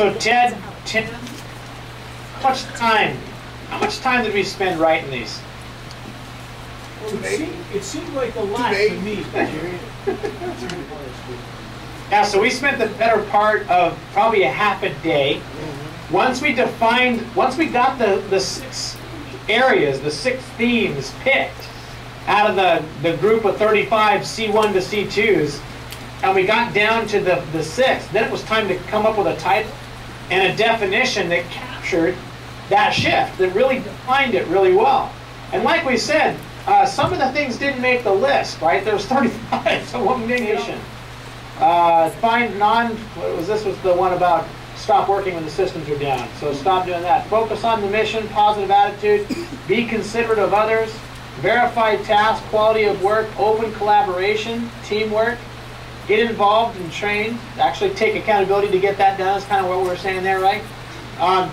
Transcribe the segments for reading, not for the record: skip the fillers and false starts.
So Ted, how much time did we spend writing these? It seemed like a lot to me. Yeah, so we spent the better part of probably a half a day. Once we got the 6 areas, the 6 themes picked out of the group of 35 C1 to C2s, and we got down to the 6, then it was time to come up with a title and a definition that captured that shift, that really defined it really well. And like we said, some of the things didn't make the list, right? There was 35, so one nation. This was the one about stop working when the systems are down. So stop doing that. Focus on the mission, positive attitude, be considerate of others, verify task, quality of work, open collaboration, teamwork, get involved and train, actually take accountability to get that done is kind of what we were saying there, right?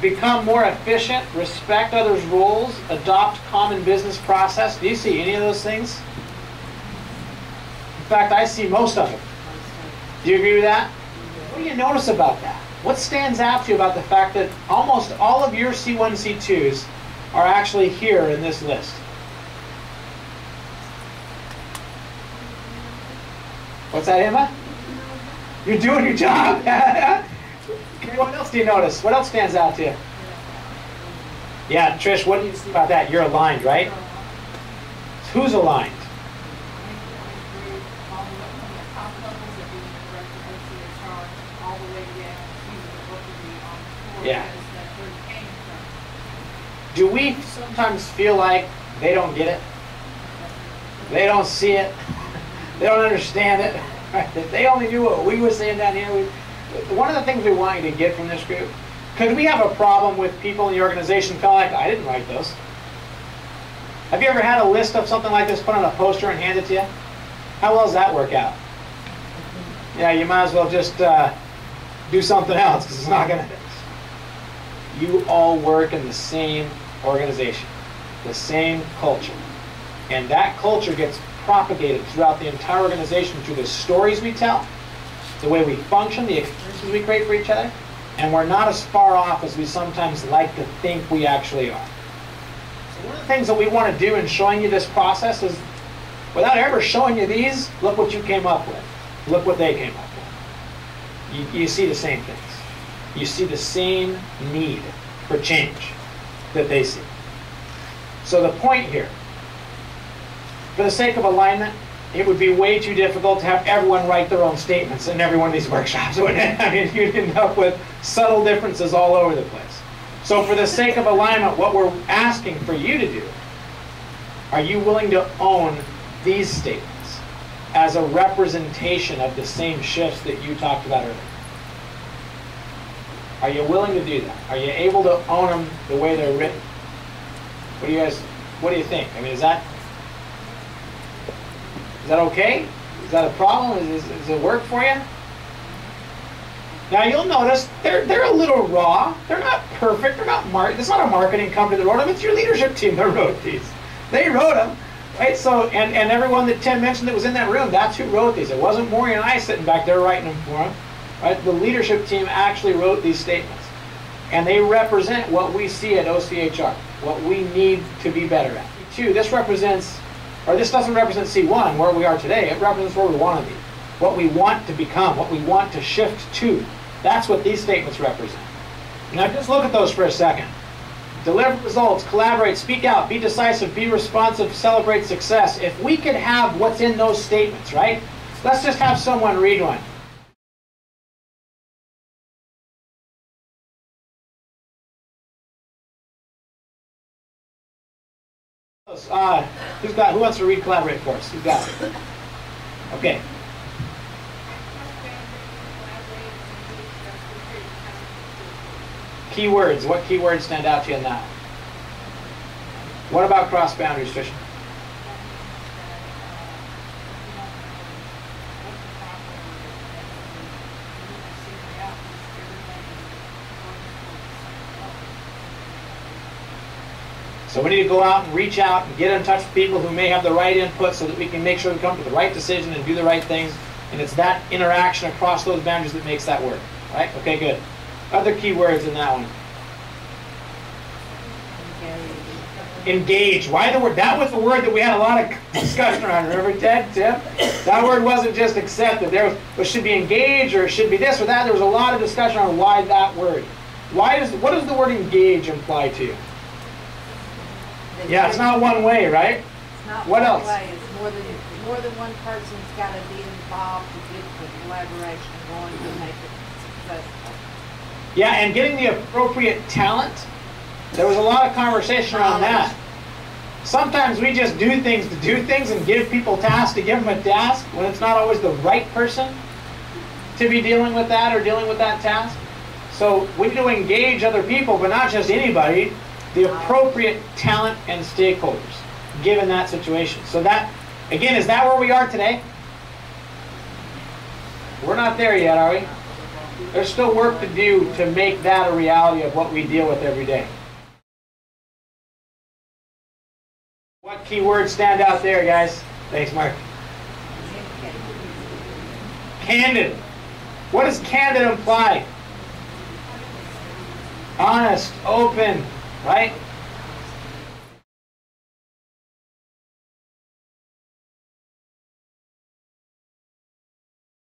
Become more efficient, respect others' roles, adopt common business process. Do you see any of those things? In fact, I see most of them. Do you agree with that? What do you notice about that? What stands out to you about the fact that almost all of your C1, C2s are actually here in this list? What's that, Emma? You're doing your job. Okay, what else do you notice? What else stands out to you? Yeah, Trish, what do you see about that? You're aligned, right? Who's aligned? Yeah. Do we sometimes feel like they don't get it? They don't see it? They don't understand it? Right? If they only knew what we were saying down here. One of the things we want you to get from this group, could we have a problem with people in the organization feeling like, I didn't write those? Have you ever had a list of something like this put on a poster and handed to you? How well does that work out? Yeah, you might as well just do something else because it's not going to. You all work in the same organization, the same culture. And that culture gets propagated throughout the entire organization through the stories we tell, the way we function, the experiences we create for each other, and we're not as far off as we sometimes like to think we actually are. So one of the things that we want to do in showing you this process is, without ever showing you these, look what you came up with. Look what they came up with. You see the same things. You see the same need for change that they see. So the point here, for the sake of alignment, it would be way too difficult to have everyone write their own statements in every one of these workshops, wouldn't it? I mean, you'd end up with subtle differences all over the place. So for the sake of alignment, what we're asking for you to do, are you willing to own these statements as a representation of the same shifts that you talked about earlier? Are you willing to do that? Are you able to own them the way they're written? What do you think? I mean, is that okay? Is that a problem? Does it work for you? Now you'll notice they're a little raw. They're not perfect. They're not it's not a marketing company that wrote them. It's your leadership team that wrote these. They wrote them, right? So and everyone that Tim mentioned that was in that room, that's who wrote these. It wasn't Maury and I sitting back there writing them for them. Right? The leadership team actually wrote these statements. And they represent what we see at OCHR, what we need to be better at. Two, this doesn't represent C1, where we are today. It represents where we want to be, what we want to become, what we want to shift to. That's what these statements represent. Now just look at those for a second. Deliver results, collaborate, speak out, be decisive, be responsive, celebrate success. If we could have what's in those statements, right? Let's just have someone read one. Who wants to read collaborate for us? Who's got it? Okay. Keywords. What keywords stand out to you in that? What about cross boundaries, Tricia? So we need to go out and reach out and get in touch with people who may have the right input so that we can make sure we come to the right decision and do the right things. And it's that interaction across those boundaries that makes that work. Right? Okay, good. Other key words in that one. Engage. Why the word? That was the word that we had a lot of discussion around. Remember, Ted, Tim? That word wasn't just accepted. It should be engage, or it should be this or that. There was a lot of discussion on why that word. What does the word engage imply to you? Yeah, it's not one way, right? It's not what one else? way. It's more than one person's got to be involved to get the collaboration going to make it successful. Yeah, and getting the appropriate talent. There was a lot of conversation around that. Sometimes we just do things to do things and give people tasks to give them a task when it's not always the right person to be dealing with that or dealing with that task. So we need to engage other people, but not just anybody, the appropriate talent and stakeholders given that situation. So that, again, is that where we are today? We're not there yet, are we? There's still work to do to make that a reality of what we deal with every day. What key words stand out there, guys? Thanks, Mark. Candid. What does candid imply? Honest, open, right?